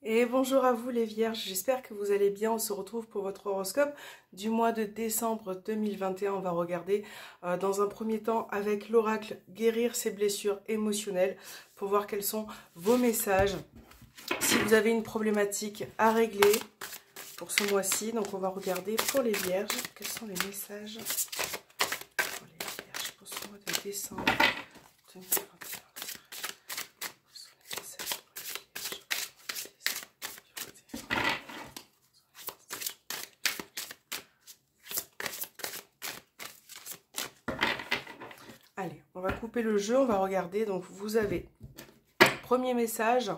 Et bonjour à vous les vierges, j'espère que vous allez bien. On se retrouve pour votre horoscope du mois de décembre 2021. On va regarder dans un premier temps avec l'oracle guérir ses blessures émotionnelles pour voir quels sont vos messages. Si vous avez une problématique à régler pour ce mois-ci, donc on va regarder pour les vierges quels sont les messages pour les vierges pour ce mois de décembre 2021. Allez, on va couper le jeu, on va regarder. Donc, vous avez, premier message,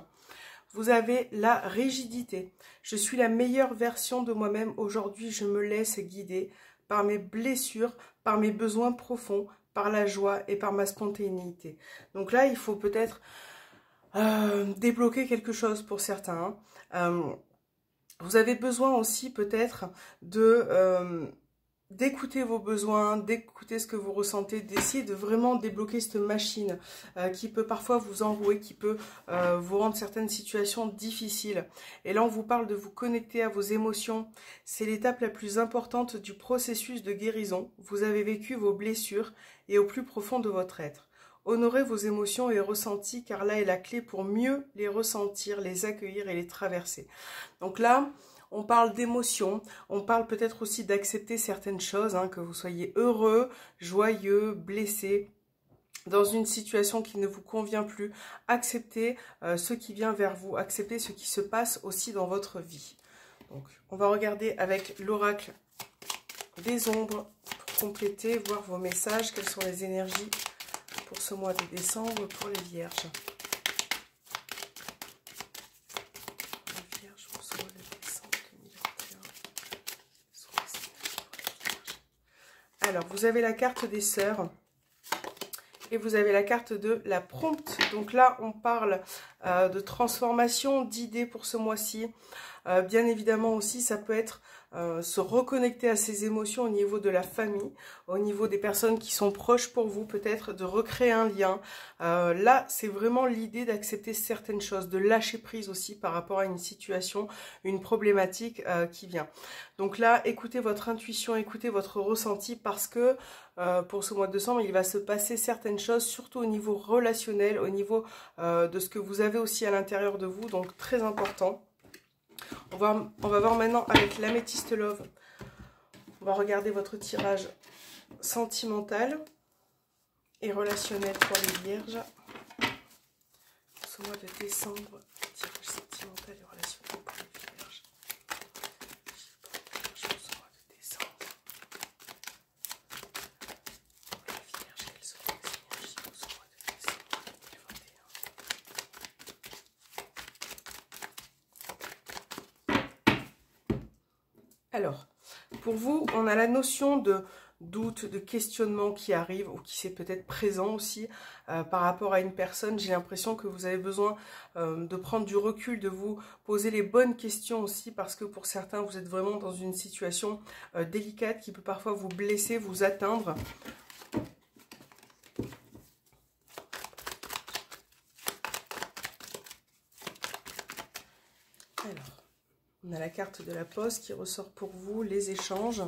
vous avez la rigidité. Je suis la meilleure version de moi-même. Aujourd'hui, je me laisse guider par mes blessures, par mes besoins profonds, par la joie et par ma spontanéité. Donc là, il faut peut-être débloquer quelque chose pour certains. Vous avez besoin aussi peut-être de... d'écouter vos besoins, d'écouter ce que vous ressentez, d'essayer de vraiment débloquer cette machine qui peut parfois vous enrouer, qui peut vous rendre certaines situations difficiles. Et là, on vous parle de vous connecter à vos émotions. C'est l'étape la plus importante du processus de guérison. Vous avez vécu vos blessures et au plus profond de votre être. Honorez vos émotions et ressentis, car là est la clé pour mieux les ressentir, les accueillir et les traverser. Donc là, on parle d'émotions, on parle peut-être aussi d'accepter certaines choses, que vous soyez heureux, joyeux, blessé, dans une situation qui ne vous convient plus. Acceptez ce qui vient vers vous, acceptez ce qui se passe aussi dans votre vie. Donc, on va regarder avec l'oracle des ombres pour compléter, voir vos messages, quelles sont les énergies pour ce mois de décembre pour les vierges. Alors, vous avez la carte des sœurs et vous avez la carte de la prompte. Donc là, on parle de transformation, d'idées pour ce mois-ci. Bien évidemment aussi, ça peut être se reconnecter à ses émotions au niveau de la famille, au niveau des personnes qui sont proches pour vous, peut-être de recréer un lien. Là, c'est vraiment l'idée d'accepter certaines choses, de lâcher prise aussi par rapport à une situation, une problématique qui vient. Donc là, écoutez votre intuition, écoutez votre ressenti parce que pour ce mois de décembre, il va se passer certaines choses, surtout au niveau relationnel, au niveau de ce que vous avez aussi à l'intérieur de vous, donc très important. On va voir maintenant avec l'améthyste love. On va regarder votre tirage sentimental et relationnel pour les vierges. Ce mois de décembre, tirage sentimental et relationnel pour les vierges. Ce mois de décembre. Pour les vierges, quelles sont les énergies pour ce mois de décembre 2021? Alors, pour vous, on a la notion de doute, de questionnement qui arrive ou qui s'est peut-être présent aussi par rapport à une personne. J'ai l'impression que vous avez besoin de prendre du recul, de vous poser les bonnes questions aussi parce que pour certains, vous êtes vraiment dans une situation délicate qui peut parfois vous blesser, vous atteindre. Alors, on a la carte de la poste qui ressort pour vous, les échanges.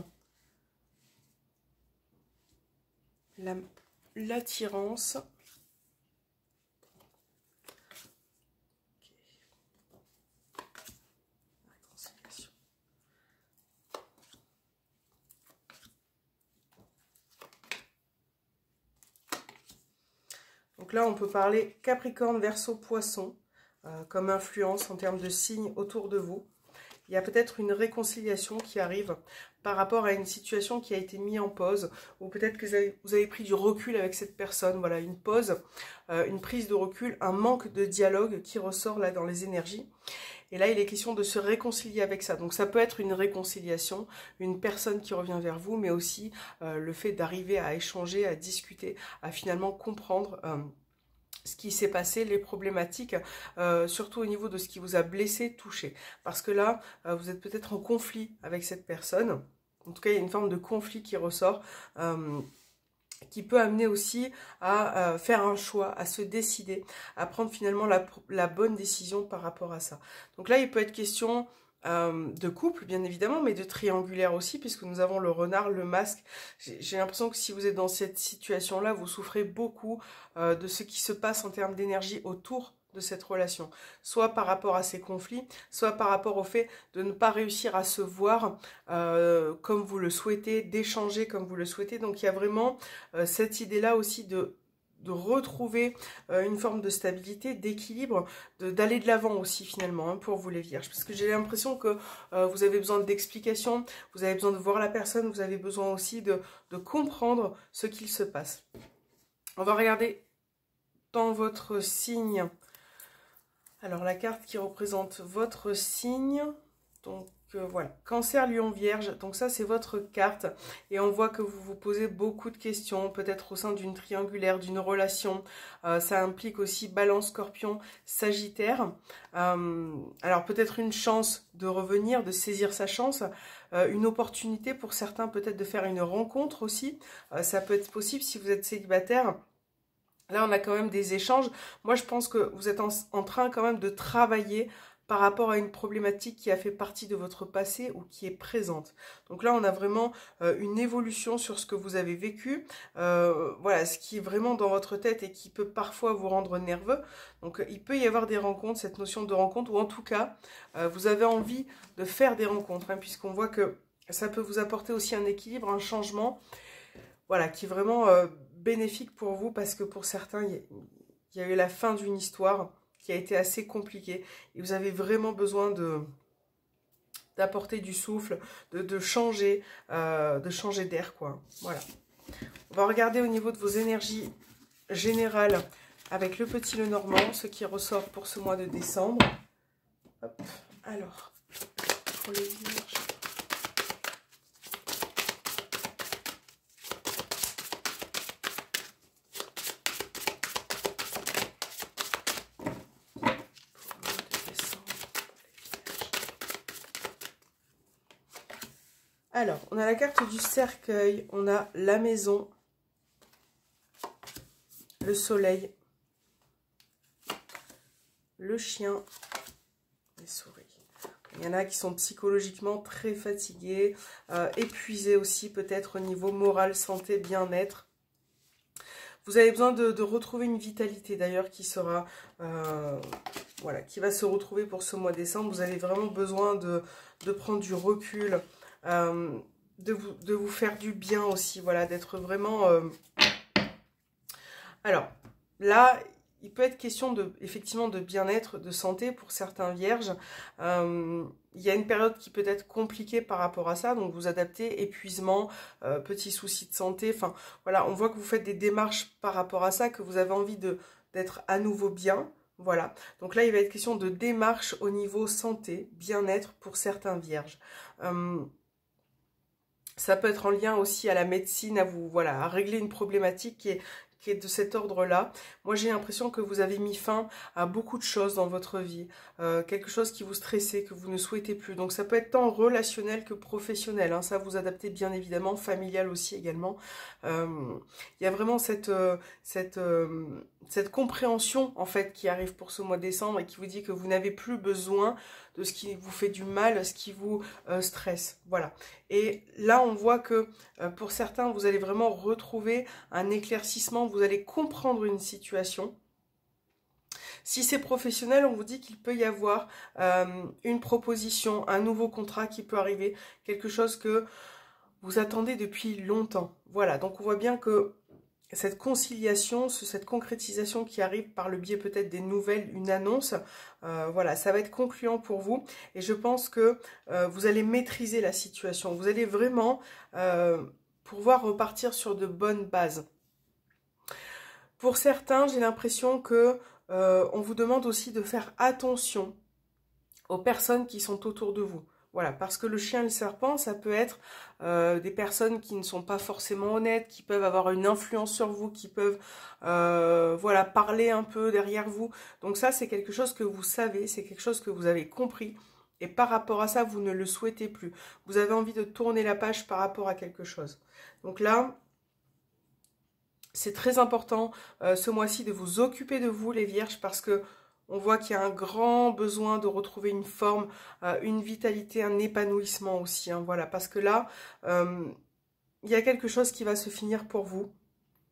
L'attirance. Réconciliation. Donc là, on peut parler Capricorne, Verseau, Poisson, comme influence en termes de signes autour de vous. Il y a peut-être une réconciliation qui arrive par rapport à une situation qui a été mise en pause, ou peut-être que vous avez pris du recul avec cette personne. Voilà, une pause, une prise de recul, un manque de dialogue qui ressort là dans les énergies. Et là, il est question de se réconcilier avec ça. Donc ça peut être une réconciliation, une personne qui revient vers vous, mais aussi le fait d'arriver à échanger, à discuter, à finalement comprendre ce qui s'est passé, les problématiques, surtout au niveau de ce qui vous a blessé, touché. Parce que là, vous êtes peut-être en conflit avec cette personne. En tout cas, il y a une forme de conflit qui ressort. qui peut amener aussi à faire un choix, à se décider, à prendre finalement la bonne décision par rapport à ça. Donc là, il peut être question de couple, bien évidemment, mais de triangulaire aussi, puisque nous avons le renard, le masque. J'ai l'impression que si vous êtes dans cette situation-là, vous souffrez beaucoup de ce qui se passe en termes d'énergie autour de cette relation, soit par rapport à ces conflits, soit par rapport au fait de ne pas réussir à se voir comme vous le souhaitez, d'échanger comme vous le souhaitez. Donc il y a vraiment cette idée-là aussi de retrouver une forme de stabilité, d'équilibre, d'aller de l'avant aussi finalement hein, pour vous les vierges. Parce que j'ai l'impression que vous avez besoin d'explications, vous avez besoin de voir la personne, vous avez besoin aussi de comprendre ce qu'il se passe. On va regarder dans votre signe. Alors la carte qui représente votre signe, donc voilà, Cancer, Lion, Vierge, donc ça c'est votre carte et on voit que vous vous posez beaucoup de questions, peut-être au sein d'une triangulaire, d'une relation, ça implique aussi Balance, Scorpion, Sagittaire, alors peut-être une chance de revenir, de saisir sa chance, une opportunité pour certains peut-être de faire une rencontre aussi, ça peut être possible si vous êtes célibataire. Là, on a quand même des échanges. Moi, je pense que vous êtes en train quand même de travailler par rapport à une problématique qui a fait partie de votre passé ou qui est présente. Donc là, on a vraiment une évolution sur ce que vous avez vécu. Voilà, ce qui est vraiment dans votre tête et qui peut parfois vous rendre nerveux. Donc, il peut y avoir des rencontres, cette notion de rencontre, ou en tout cas, vous avez envie de faire des rencontres, hein, puisqu'on voit que ça peut vous apporter aussi un équilibre, un changement, voilà, qui est vraiment bénéfique pour vous parce que pour certains, il y a eu la fin d'une histoire qui a été assez compliquée et vous avez vraiment besoin d'apporter du souffle, de changer d'air, quoi. Voilà. On va regarder au niveau de vos énergies générales avec le petit Lenormand, ce qui ressort pour ce mois de décembre. Hop. Alors, pour les vierges. Alors, on a la carte du cercueil, on a la maison, le soleil, le chien, les souris. Il y en a qui sont psychologiquement très fatigués, épuisés aussi peut-être au niveau moral, santé, bien-être. Vous avez besoin de retrouver une vitalité d'ailleurs qui sera, voilà, qui va se retrouver pour ce mois de décembre. Vous avez vraiment besoin de prendre du recul, de vous faire du bien aussi, voilà, d'être vraiment... Alors, là, il peut être question effectivement de bien-être, de santé pour certains vierges. Il y a une période qui peut être compliquée par rapport à ça, donc vous adaptez, épuisement, petits soucis de santé. Enfin, voilà, on voit que vous faites des démarches par rapport à ça, que vous avez envie d'être à nouveau bien. Voilà, donc là, il va être question de démarche au niveau santé, bien-être pour certains vierges. Ça peut être en lien aussi à la médecine, à régler une problématique qui est de cet ordre-là. Moi, j'ai l'impression que vous avez mis fin à beaucoup de choses dans votre vie. Quelque chose qui vous stressait, que vous ne souhaitez plus. Donc, ça peut être tant relationnel que professionnel. Hein. Ça, vous adaptez bien évidemment, familial aussi également. Il y a vraiment cette compréhension, en fait, qui arrive pour ce mois de décembre et qui vous dit que vous n'avez plus besoin de ce qui vous fait du mal, ce qui vous stresse. Voilà. Et là, on voit que pour certains, vous allez vraiment retrouver un éclaircissement, vous allez comprendre une situation. Si c'est professionnel, on vous dit qu'il peut y avoir une proposition, un nouveau contrat qui peut arriver, quelque chose que vous attendez depuis longtemps. Voilà, donc on voit bien que cette conciliation, cette concrétisation qui arrive par le biais peut-être des nouvelles, une annonce, voilà, ça va être concluant pour vous. Et je pense que vous allez maîtriser la situation. Vous allez vraiment pouvoir repartir sur de bonnes bases. Pour certains, j'ai l'impression que on vous demande aussi de faire attention aux personnes qui sont autour de vous. Voilà, parce que le chien et le serpent, ça peut être des personnes qui ne sont pas forcément honnêtes, qui peuvent avoir une influence sur vous, qui peuvent voilà, parler un peu derrière vous. Donc ça, c'est quelque chose que vous savez, c'est quelque chose que vous avez compris. Et par rapport à ça, vous ne le souhaitez plus. Vous avez envie de tourner la page par rapport à quelque chose. Donc là, C'est très important ce mois-ci de vous occuper de vous les vierges parce que on voit qu'il y a un grand besoin de retrouver une forme, une vitalité, un épanouissement aussi. Hein, voilà, parce que là, il y a quelque chose qui va se finir pour vous.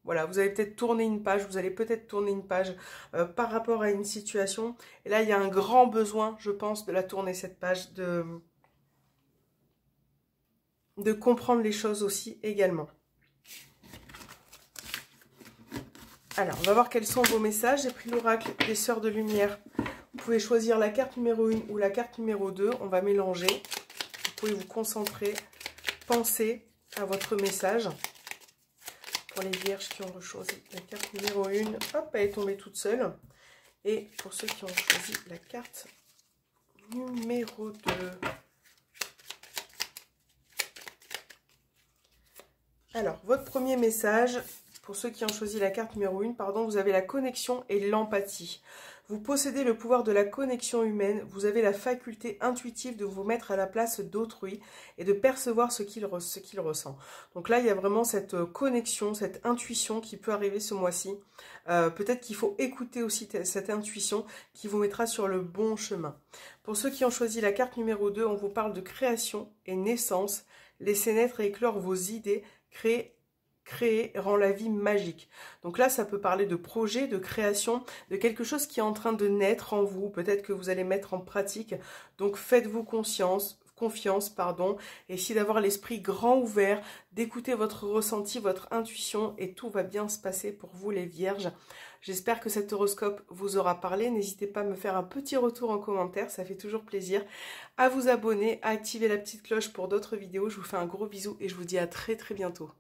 Voilà, vous allez peut-être tourner une page, vous allez peut-être tourner une page par rapport à une situation. Et là, il y a un grand besoin, je pense, de la tourner cette page, de comprendre les choses aussi également. Alors, on va voir quels sont vos messages. J'ai pris l'oracle des Sœurs de Lumière. Vous pouvez choisir la carte numéro 1 ou la carte numéro 2. On va mélanger. Vous pouvez vous concentrer, penser à votre message. Pour les vierges qui ont choisi la carte numéro 1, hop, elle est tombée toute seule. Et pour ceux qui ont choisi la carte numéro 2. Alors, votre premier message, pour ceux qui ont choisi la carte numéro 1, pardon, vous avez la connexion et l'empathie. Vous possédez le pouvoir de la connexion humaine, vous avez la faculté intuitive de vous mettre à la place d'autrui et de percevoir ce qu'il ressent. Donc là, il y a vraiment cette connexion, cette intuition qui peut arriver ce mois-ci. Peut-être qu'il faut écouter aussi cette intuition qui vous mettra sur le bon chemin. Pour ceux qui ont choisi la carte numéro 2, on vous parle de création et naissance. Laissez naître et éclore vos idées, créer rend la vie magique. Donc là, ça peut parler de projet, de création, de quelque chose qui est en train de naître en vous. Peut-être que vous allez mettre en pratique. Donc faites-vous confiance, essayez d'avoir l'esprit grand ouvert, d'écouter votre ressenti, votre intuition et tout va bien se passer pour vous les vierges. J'espère que cet horoscope vous aura parlé. N'hésitez pas à me faire un petit retour en commentaire, ça fait toujours plaisir. À vous abonner, à activer la petite cloche pour d'autres vidéos. Je vous fais un gros bisou et je vous dis à très bientôt.